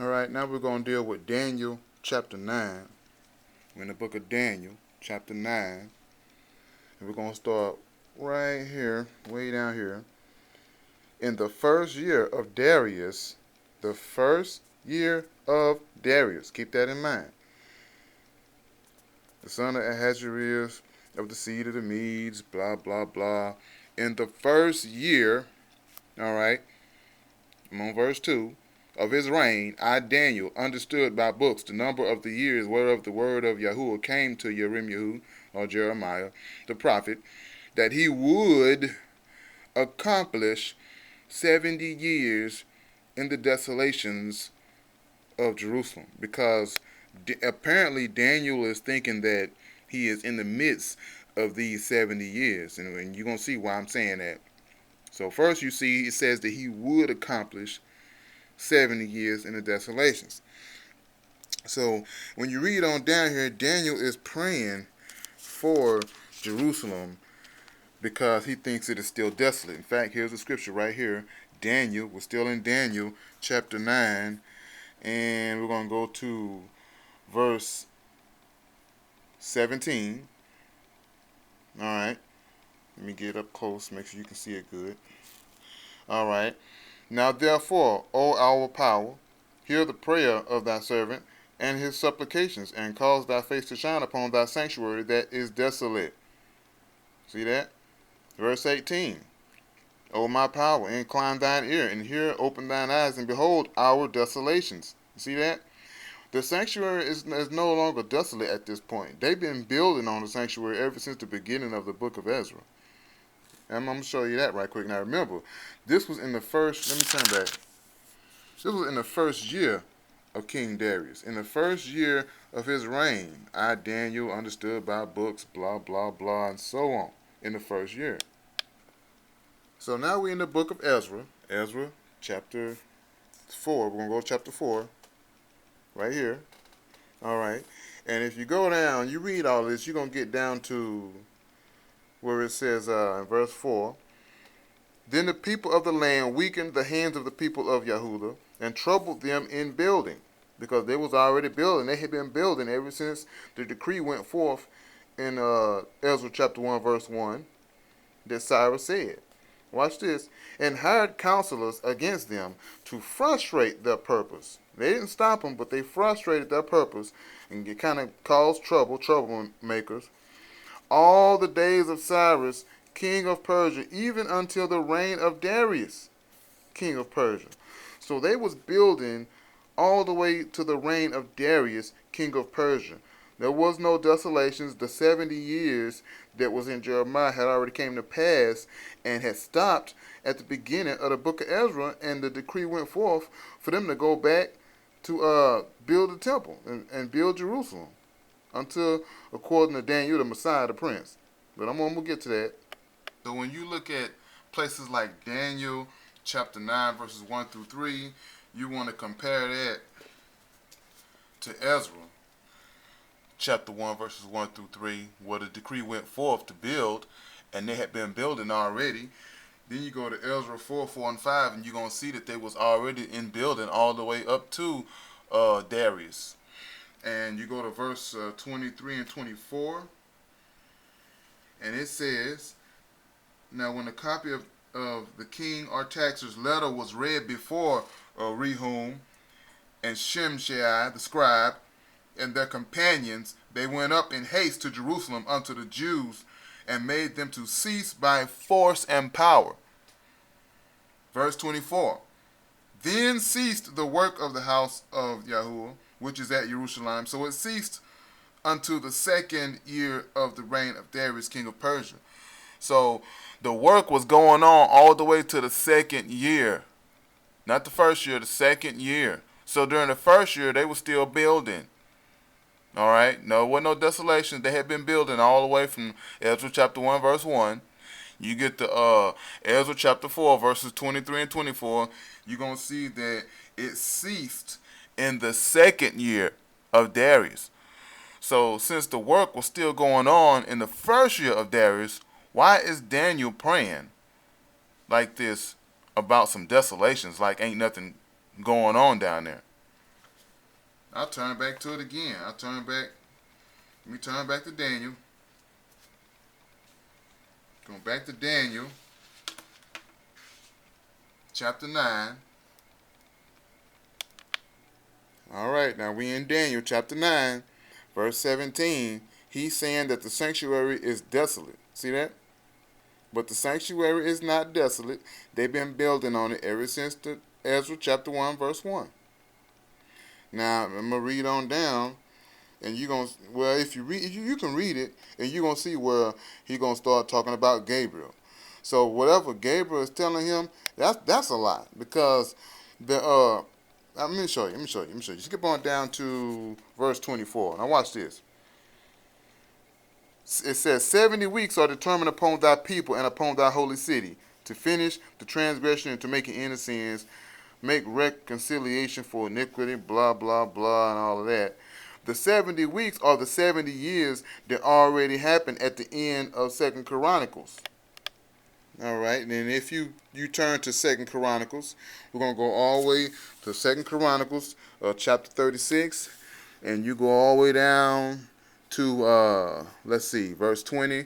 All right, now we're going to deal with Daniel chapter 9. We're in the book of Daniel chapter 9. And we're going to start right here, way down here. In the first year of Darius, the first year of Darius, keep that in mind. The son of Ahasuerus of the seed of the Medes, blah, blah, blah. In the first year, all right, I'm on verse 2, of his reign, I, Daniel, understood by books the number of the years whereof the word of Yahuwah came to Jeremiah, or Jeremiah, the prophet, that he would accomplish 70 years in the desolations of Jerusalem. Because apparently Daniel is thinking that he is in the midst of these 70 years. And you're going to see why I'm saying that. So first you see it says that he would accomplish 70 years in the desolations. So when you read on down here, Daniel is praying for Jerusalem because he thinks it is still desolate. In fact, here's the scripture right here. We're still in Daniel chapter 9, and we're going to go to verse 17. All right. Let me get up close, make sure you can see it good. All right. Now therefore, O our power, hear the prayer of thy servant and his supplications, and cause thy face to shine upon thy sanctuary that is desolate. See that? Verse 18. O my power, incline thine ear, and hear, open thine eyes, and behold our desolations. You see that? The sanctuary is no longer desolate at this point. They've been building on the sanctuary ever since the beginning of the book of Ezra. And I'm going to show you that right quick. Now remember, this was in the first, let me turn back. This was in the first year of King Darius. In the first year of his reign, I, Daniel, understood by books, blah, blah, blah, and so on, in the first year. So now we're in the book of Ezra. Ezra chapter 4. We're going to go to chapter 4 right here. All right. And if you go down, you read all this, you're going to get down to where it says in verse 4, Then the people of the land weakened the hands of the people of Yehudah and troubled them in building, because they was already building. They had been building ever since the decree went forth in Ezra chapter 1 verse 1 that Cyrus said. Watch this. And hired counselors against them to frustrate their purpose. They didn't stop them, but they frustrated their purpose and it kind of caused troublemakers. All the days of Cyrus, king of Persia, even until the reign of Darius, king of Persia. So they was building all the way to the reign of Darius, king of Persia. There was no desolations. The 70 years that was in Jeremiah had already came to pass and had stopped at the beginning of the book of Ezra, and the decree went forth for them to go back to build the temple and build Jerusalem until, according to Daniel, the Messiah, the Prince. But we'll get to that. So when you look at places like Daniel chapter 9 verses 1 through 3, you want to compare that to Ezra chapter 1 verses 1 through 3, where the decree went forth to build, and they had been building already. Then you go to Ezra 4, 4, and 5, and you're going to see that they was already in building all the way up to Darius. And you go to verse 23 and 24, and it says, Now when the copy of the king Artaxerxes' letter was read before Rehum and Shimshai the scribe and their companions, they went up in haste to Jerusalem unto the Jews and made them to cease by force and power. Verse 24, Then ceased the work of the house of Yahuwah, which is at Jerusalem. So it ceased unto the second year of the reign of Darius, king of Persia. So the work was going on all the way to the second year. Not the first year, the second year. So during the first year, they were still building. All right? No, there wasn't no desolation. They had been building all the way from Ezra chapter 1, verse 1. You get to Ezra chapter 4, verses 23 and 24. You're going to see that it ceased in the second year of Darius. So since the work was still going on in the first year of Darius, why is Daniel praying like this about some desolations, like ain't nothing going on down there? I'll turn back to it again. I'll turn back. Let me turn back to Daniel. Going back to Daniel, chapter 9. All right, now we in Daniel, chapter 9, verse 17. He's saying that the sanctuary is desolate. See that? But the sanctuary is not desolate. They've been building on it ever since Ezra chapter 1, verse 1. Now, I'm going to read on down, and you're going to, well, if you read, you can read it, and you're going to see where he's going to start talking about Gabriel. So whatever Gabriel is telling him, that's a lot, because let me show you. Skip on down to verse 24. Now watch this. It says, 70 weeks are determined upon thy people and upon thy holy city, to finish the transgression and to make an end of sins, make reconciliation for iniquity, blah, blah, blah, and all of that. The 70 weeks are the 70 years that already happened at the end of 2 Chronicles. All right, and then if you turn to 2 Chronicles, we're going to go all the way to 2 Chronicles, chapter 36, and you go all the way down to, let's see, verse 20,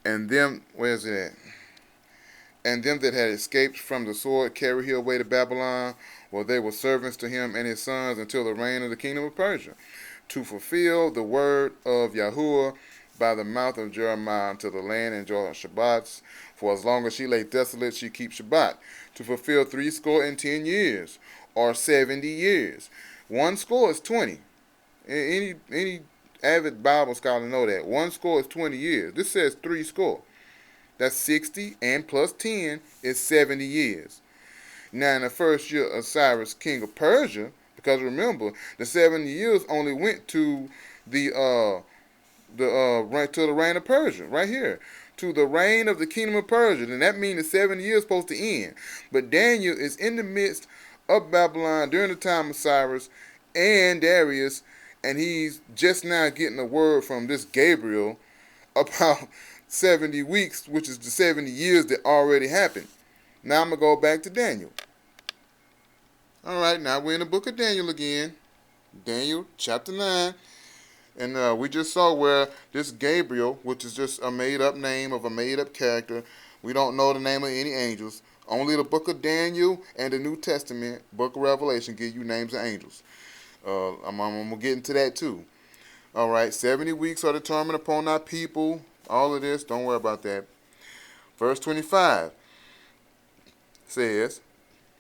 and them, where's it at? And them that had escaped from the sword carried he away to Babylon, where they were servants to him and his sons until the reign of the kingdom of Persia, to fulfill the word of Yahuwah by the mouth of Jeremiah until the land enjoy Shabbats. For as long as she lay desolate, she keeps Shabbat, to fulfill 70 years, or 70 years. 1 score is 20. Any avid Bible scholar know that. 1 score is 20 years. This says 3 score. That's 60, and plus 10 is 70 years. Now, in the first year of Cyrus, king of Persia, because remember, the 70 years only went to the reign of Persia, right here, to the reign of the kingdom of Persia. And that means the 70 years supposed to end. But Daniel is in the midst of Babylon during the time of Cyrus and Darius, and he's just now getting a word from this Gabriel about 70 weeks, which is the 70 years that already happened. Now I'm going to go back to Daniel. All right, now we're in the book of Daniel again. Daniel chapter 9. And we just saw where this Gabriel, which is just a made-up name of a made-up character, we don't know the name of any angels. Only the book of Daniel and the New Testament, book of Revelation, give you names of angels. I'm going to get into that too. All right, 70 weeks are determined upon our people. All of this, don't worry about that. Verse 25 says,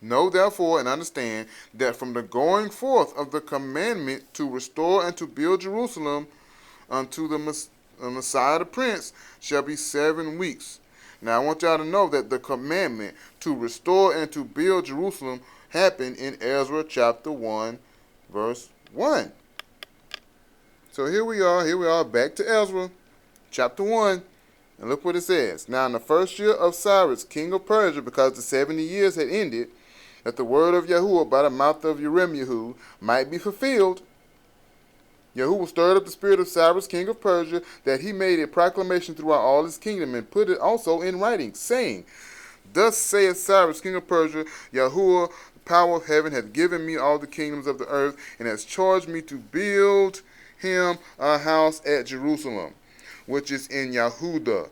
know therefore and understand that from the going forth of the commandment to restore and to build Jerusalem unto the Messiah the Prince shall be 7 weeks. Now I want y'all to know that the commandment to restore and to build Jerusalem happened in Ezra chapter 1, verse 1. So here we are back to Ezra chapter 1. And look what it says. Now in the first year of Cyrus, king of Persia, because the 70 years had ended, that the word of Yahuwah by the mouth of Yeremiah might be fulfilled, Yahuwah stirred up the spirit of Cyrus, king of Persia, that he made a proclamation throughout all his kingdom, and put it also in writing, saying, thus saith Cyrus, king of Persia, Yahuwah, the power of heaven, hath given me all the kingdoms of the earth, and has charged me to build him a house at Jerusalem, which is in Yahudah.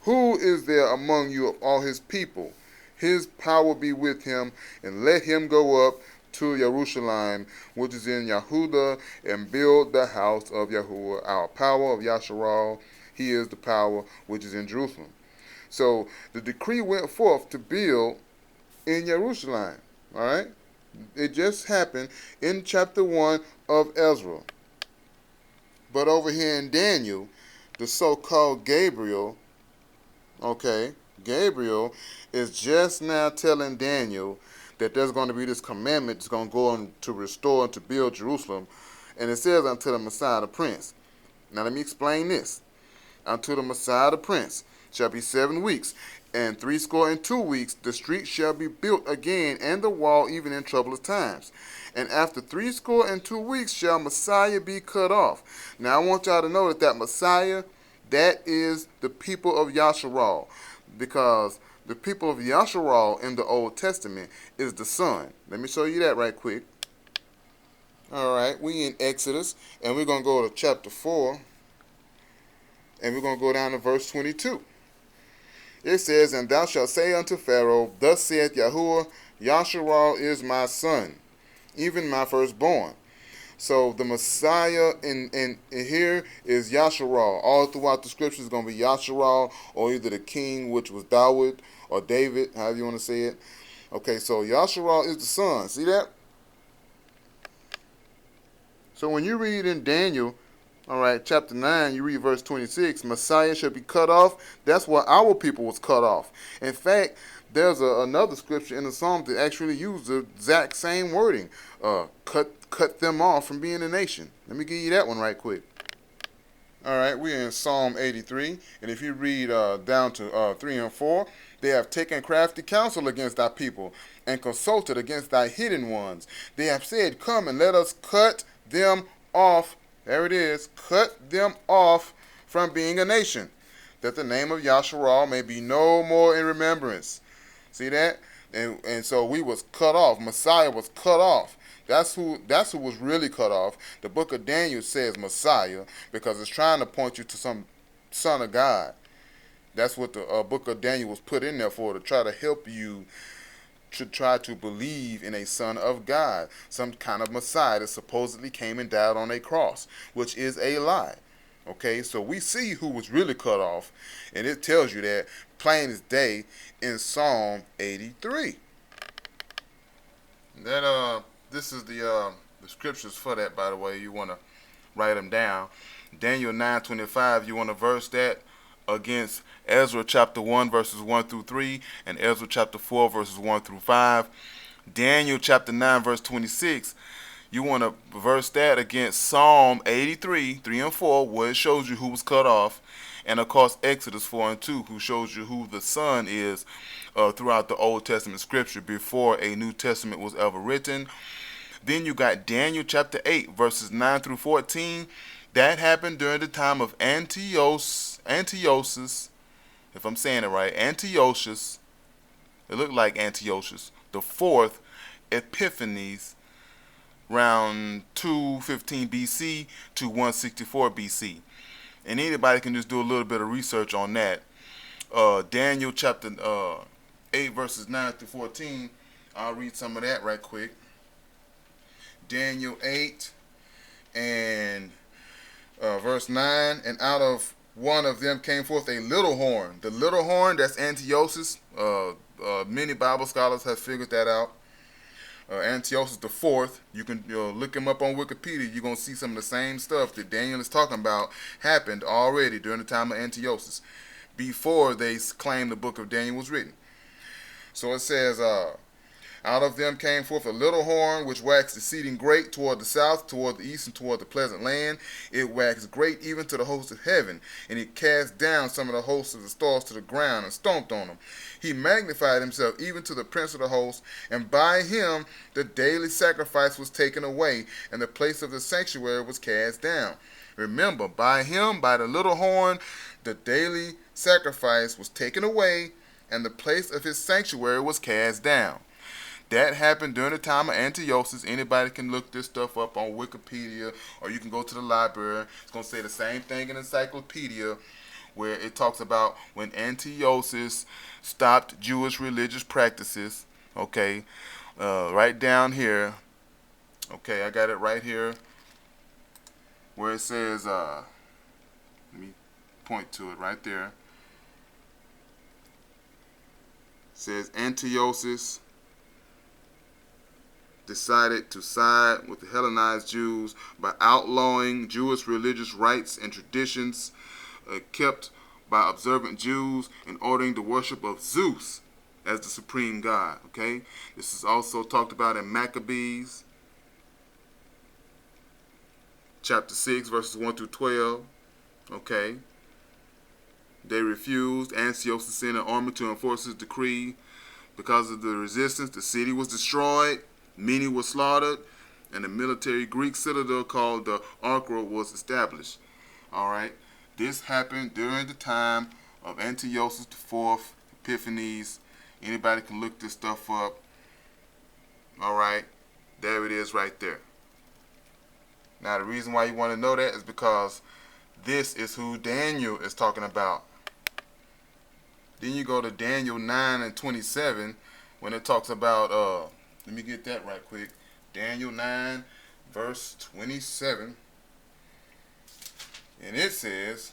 Who is there among you of all his people? His power be with him, and let him go up to Jerusalem, which is in Yahudah, and build the house of Yahuwah, our power of Yasharal. He is the power which is in Jerusalem. So the decree went forth to build in Jerusalem. All right? It just happened in chapter 1 of Ezra. But over here in Daniel, the so-called Gabriel, Gabriel is just now telling Daniel that there's going to be this commandment that's going to go on to restore and to build Jerusalem. And it says, unto the Messiah the Prince. Now let me explain this. Unto the Messiah the Prince shall be 7 weeks, and 62 weeks the street shall be built again, and the wall even in troublous times. And after 62 weeks shall Messiah be cut off. Now I want y'all to know that Messiah, that is the people of Yasharal, because the people of Yasharal in the Old Testament is the Son. Let me show you that right quick. All right, we in Exodus, and we're going to go to chapter 4, and we're going to go down to verse 22. It says, And thou shalt say unto Pharaoh, Thus saith Yahuwah, Yasharal is my son, even my firstborn. So the Messiah in here is Yasharal. All throughout the scriptures is going to be Yasharal, or either the king, which was David, or David, however you want to say it. Okay, so Yasharal is the son. See that? So when you read in Daniel, all right, chapter 9, you read verse 26, Messiah shall be cut off. That's why our people was cut off. In fact, there's another scripture in the Psalm that actually used the exact same wording. Cut them off from being a nation. Let me give you that one right quick. All right, we're in Psalm 83, and if you read down to 3 and 4, they have taken crafty counsel against thy people, and consulted against thy hidden ones. They have said, Come and let us cut them off. There it is, cut them off from being a nation, that the name of Yasharal may be no more in remembrance. See that? And so we was cut off. Messiah was cut off. That's who was really cut off. The book of Daniel says Messiah because it's trying to point you to some son of God. That's what the book of Daniel was put in there for, to try to help you to try to believe in a son of God, some kind of Messiah that supposedly came and died on a cross, which is a lie. Okay, so we see who was really cut off, and it tells you that plain as day in Psalm 83. That this is the scriptures for that, by the way. You want to write them down. Daniel 9:25. You want to verse that against Ezra chapter 1 verses 1 through 3 and Ezra chapter 4 verses 1 through 5. Daniel chapter 9 verse 26. You want to verse that against Psalm 83 3 and 4, where it shows you who was cut off, and of course Exodus 4 and 2, who shows you who the son is throughout the Old Testament scripture before a New Testament was ever written. Then you got Daniel chapter 8 verses 9 through 14. That happened during the time of Antiochus, if I'm saying it right, Antiochus. It looked like Antiochus the fourth Epiphanes, around 215 BC to 164 BC. And anybody can just do a little bit of research on that. Daniel chapter 8 verses 9 through 14. I'll read some of that right quick. Daniel 8 and verse 9, and out of one of them came forth a little horn. The little horn, that's Antiochus. Many Bible scholars have figured that out. Antiochus the fourth. You can look him up on Wikipedia. You're going to see some of the same stuff that Daniel is talking about happened already during the time of Antiochus, before they claim the book of Daniel was written. So it says, out of them came forth a little horn, which waxed exceeding great toward the south, toward the east, and toward the pleasant land. It waxed great even to the host of heaven, and it cast down some of the hosts of the stars to the ground, and stomped on them. He magnified himself even to the prince of the host, and by him the daily sacrifice was taken away, and the place of the sanctuary was cast down. Remember, by him, by the little horn, the daily sacrifice was taken away, and the place of his sanctuary was cast down. That happened during the time of Antiochus. Anybody can look this stuff up on Wikipedia, or you can go to the library. It's going to say the same thing in Encyclopedia, where it talks about when Antiochus stopped Jewish religious practices. Okay, right down here. Okay, I got it right here, where it says, let me point to it right there. It says Antiochus decided to side with the Hellenized Jews by outlawing Jewish religious rites and traditions kept by observant Jews, and ordering the worship of Zeus as the supreme god. Okay, this is also talked about in Maccabees chapter 6 verses 1 through 12. Okay, they refused. Antiochus sent an army to enforce his decree. Because of the resistance, the city was destroyed. Many were slaughtered, and a military Greek citadel called the Acra was established. All right, this happened during the time of Antiochus IV Epiphanes. Anybody can look this stuff up. All right, there it is right there. Now, the reason why you want to know that is because this is who Daniel is talking about. Then you go to Daniel 9 and 27 when it talks about, let me get that right quick. Daniel 9, verse 27. And it says,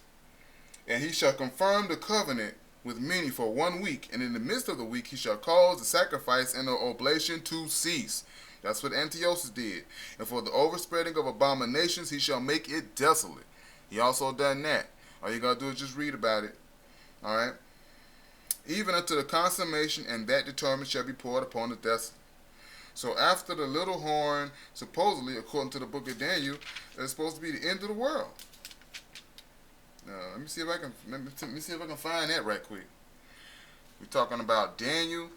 "And he shall confirm the covenant with many for 1 week, and in the midst of the week he shall cause the sacrifice and the oblation to cease." That's what Antiochus did. "And for the overspreading of abominations he shall make it desolate." He also done that. All you gotta do is just read about it. Alright? "Even unto the consummation, and that determined shall be poured upon the desolate." So after the little horn, supposedly, according to the book of Daniel, is supposed to be the end of the world. Let me see if I can find that right quick. We're talking about Daniel,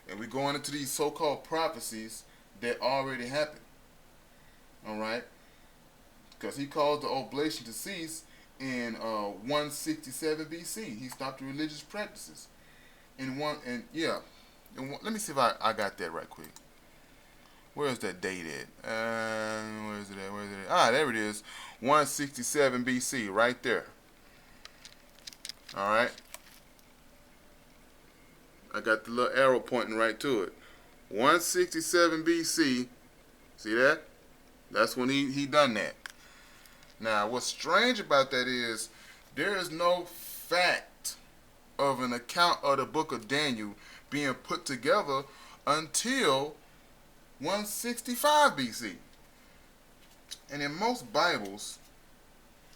and we're going into these so-called prophecies that already happened. All right, because he caused the oblation to cease in 167 BC. He stopped the religious practices let me see if I got that right quick. Where's that date at? Where is it at? Ah, there it is. 167 BC, right there. All right. I got the little arrow pointing right to it. 167 BC. See that? That's when he done that. Now, what's strange about that is there is no fact of an account of the book of Daniel being put together until 165 BC. And in most Bibles,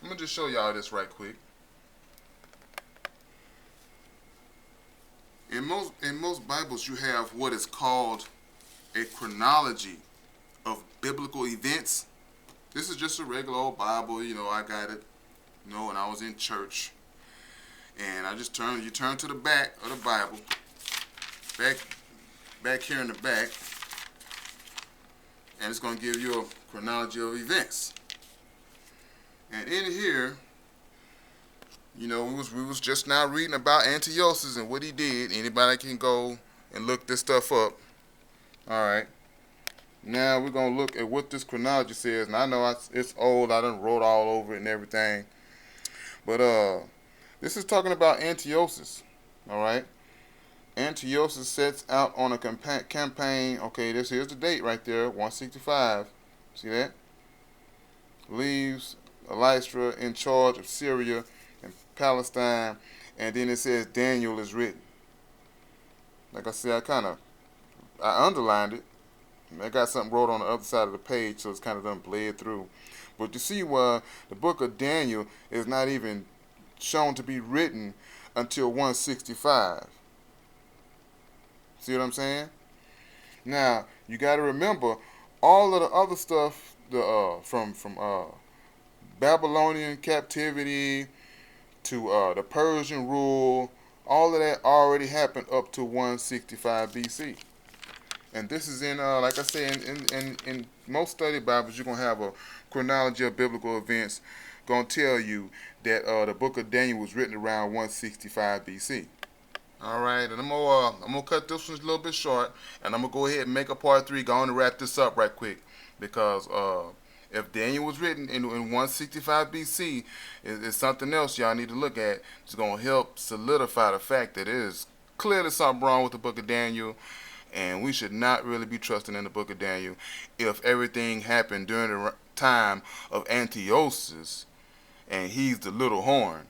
I'm going to just show y'all this right quick. In most Bibles, you have what is called a chronology of biblical events. This is just a regular old Bible, I got it, when I was in church. And you turn to the back of the Bible, back here in the back, and it's going to give you a chronology of events. And in here, we was just now reading about Antiochus and what he did. Anybody can go and look this stuff up. All right. Now we're going to look at what this chronology says. And I know it's old. I done wrote all over it and everything. But this is talking about Antiochus. All right. Antiochus sets out on a campaign. Okay, here's the date right there, 165. See that? Leaves Lystra in charge of Syria and Palestine. And then it says Daniel is written. Like I said, I underlined it. I got something wrote on the other side of the page, so it's kind of done bled through. But you see why the book of Daniel is not even shown to be written until 165. See what I'm saying? Now, you got to remember, all of the other stuff from Babylonian captivity to the Persian rule, all of that already happened up to 165 BC. And this is in, like I said, in most study Bibles, you're going to have a chronology of biblical events going to tell you that the book of Daniel was written around 165 BC. All right, and I'm gonna cut this one a little bit short, and I'm gonna go ahead and make a part 3. Go on and wrap this up right quick, because if Daniel was written in 165 BC, it's something else y'all need to look at. It's gonna help solidify the fact that there is clearly something wrong with the book of Daniel, and we should not really be trusting in the book of Daniel if everything happened during the time of Antiochus, and he's the little horn.